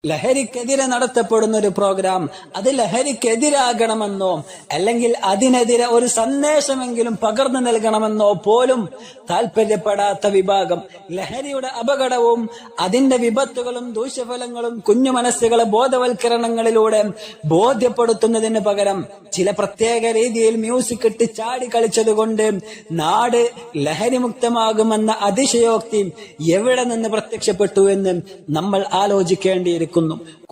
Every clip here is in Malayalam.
ലഹരിക്കെതിരെ നടത്തപ്പെടുന്ന ഒരു പ്രോഗ്രാം അത് ലഹരിക്കെതിരാകണമെന്നോ അല്ലെങ്കിൽ അതിനെതിരെ ഒരു സന്ദേശമെങ്കിലും പകർന്നു നൽകണമെന്നോ പോലും താല്പര്യപ്പെടാത്ത വിഭാഗം ലഹരിയുടെ അപകടവും അതിന്റെ വിപത്തുകളും ദൂഷ്യഫലങ്ങളും കുഞ്ഞു മനസ്സുകളെ ബോധവൽക്കരണങ്ങളിലൂടെ ബോധ്യപ്പെടുത്തുന്നതിന് പകരം ചില പ്രത്യേക രീതിയിൽ മ്യൂസിക് ഇട്ട് ചാടി കളിച്ചതുകൊണ്ട് നാട് ലഹരിമുക്തമാകുമെന്ന അതിശയോക്തി എവിടെ നിന്ന് പ്രത്യക്ഷപ്പെട്ടു എന്ന് നമ്മൾ ആലോചിക്കേണ്ടിയിരിക്കുന്നു.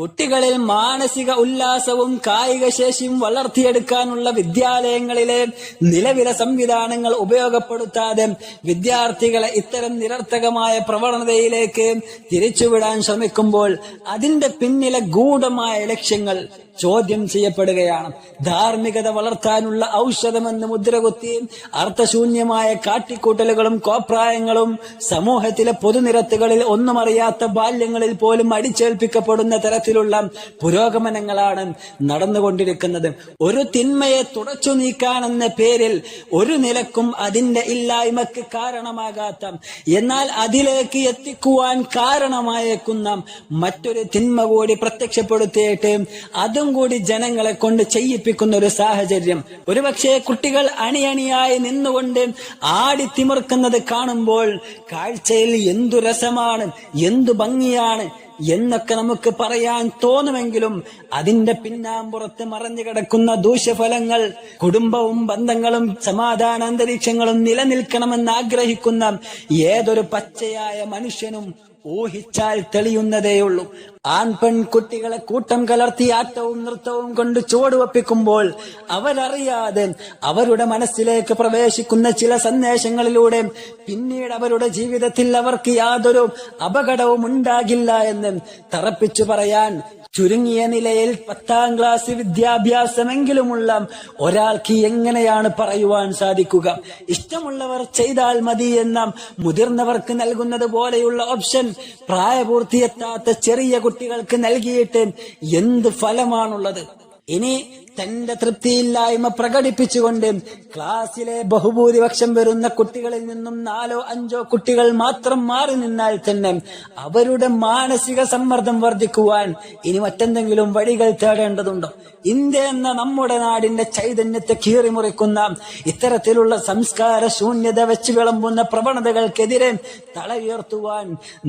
കുട്ടികളിൽ മാനസിക ഉല്ലാസവും കായിക ശേഷിയും വളർത്തിയെടുക്കാനുള്ള വിദ്യാലയങ്ങളിലെ നിലവിലെ സംവിധാനങ്ങൾ ഉപയോഗപ്പെടുത്താതെ വിദ്യാർത്ഥികളെ ഇത്തരം നിരർത്ഥകമായ പ്രവണതയിലേക്ക് തിരിച്ചുവിടാൻ ശ്രമിക്കുമ്പോൾ അതിന്റെ പിന്നിലെ ഗൂഢമായ ലക്ഷ്യങ്ങൾ ചോദ്യം ചെയ്യപ്പെടുകയാണ്. ധാർമ്മികത വളർത്താനുള്ള ഔഷധമെന്ന് മുദ്രകുത്തി അർത്ഥശൂന്യമായ കാട്ടിക്കൂട്ടലുകളും കോപ്രായങ്ങളും സമൂഹത്തിലെ പൊതുനിരത്തുകളിൽ ഒന്നും അറിയാത്ത ബാല്യങ്ങളിൽ പോലും അടിച്ചേൽപ്പിക്കപ്പെടുന്ന തരത്തിലുള്ള പുരോഗമനങ്ങളാണ് നടന്നുകൊണ്ടിരിക്കുന്നത്. ഒരു തിന്മയെ തുടച്ചു നീക്കാനെന്ന പേരിൽ ഒരു നിലക്കും അതിന്റെ ഇല്ലായ്മക്ക് കാരണമാകാത്ത എന്നാൽ അതിലേക്ക് എത്തിക്കുവാൻ കാരണമായേക്കുന്ന മറ്റൊരു തിന്മ കൂടി പ്രത്യക്ഷപ്പെടുത്തിയിട്ട് അതും കൂടി ജനങ്ങളെ കൊണ്ട് ചെയ്യിപ്പിക്കുന്ന ഒരു സാഹചര്യം. ഒരുപക്ഷെ കുട്ടികൾ അണിയണിയായി നിന്നുകൊണ്ട് ആടിത്തിമിർക്കുന്നത് കാണുമ്പോൾ കാഴ്ചയിൽ എന്തു രസമാണ്, എന്തു ഭംഗിയാണ് എന്നൊക്കെ നമുക്ക് പറയാൻ തോന്നുമെങ്കിലും അതിന്റെ പിന്നാമ്പുറത്ത് മറഞ്ഞു കിടക്കുന്ന ദൂഷ്യഫലങ്ങൾ, കുടുംബവും ബന്ധങ്ങളും സമാധാന അന്തരീക്ഷങ്ങളും നിലനിൽക്കണമെന്ന് ആഗ്രഹിക്കുന്ന ഏതൊരു പച്ചയായ മനുഷ്യനും ഊഹിച്ചാൽ തെളിയുന്നതേയുള്ളൂ. ആൺപെൺകുട്ടികളെ കൂട്ടം കലർത്തി ആട്ടവും നൃത്തവും കൊണ്ട് ചുവടുവപ്പിക്കുമ്പോൾ അവരറിയാതെ അവരുടെ മനസ്സിലേക്ക് പ്രവേശിക്കുന്ന ചില സന്ദേശങ്ങളിലൂടെ പിന്നീട് അവരുടെ ജീവിതത്തിൽ അവർക്ക് യാതൊരു അപകടവും ഉണ്ടാകില്ല എന്ന് തറപ്പിച്ചു പറയാൻ ചുരുങ്ങിയ നിലയിൽ 10ാം ക്ലാസ് വിദ്യാഭ്യാസമെങ്കിലുമുള്ള ഒരാൾക്ക് എങ്ങനെയാണ് പറയുവാൻ സാധിക്കുക? ഇഷ്ടമുള്ളവർ ചെയ്താൽ മതി എന്ന മുതിർന്നവർക്ക് നൽകുന്നത് പോലെയുള്ള ഓപ്ഷൻ പ്രായപൂർത്തിയെത്താത്ത ചെറിയ കുട്ടികൾക്ക് നൽകിയിട്ട് എന്ത് ഫലമാണുള്ളത്? ഇനി തന്റെ തൃപ്തിയില്ലായ്മ പ്രകടിപ്പിച്ചുകൊണ്ട് ക്ലാസ്സിലെ ബഹുഭൂരിപക്ഷം വരുന്ന കുട്ടികളിൽ നിന്നും 4-5 കുട്ടികൾ മാത്രം മാറി നിന്നാൽ തന്നെ അവരുടെ മാനസിക സമ്മർദ്ദം വർദ്ധിക്കുവാൻ ഇനി മറ്റെന്തെങ്കിലും വഴികൾ തേടേണ്ടതുണ്ടോ? ഇന്ത്യ എന്ന നമ്മുടെ നാടിന്റെ ചൈതന്യത്തെ കീറിമുറിക്കുന്ന ഇത്തരത്തിലുള്ള സംസ്കാര ശൂന്യത വെച്ച് വിളമ്പുന്ന പ്രവണതകൾക്കെതിരെ തല ഉയർത്തുവാൻ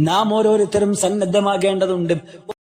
നാം ഓരോരുത്തരും സന്നദ്ധമാകേണ്ടതുണ്ട്.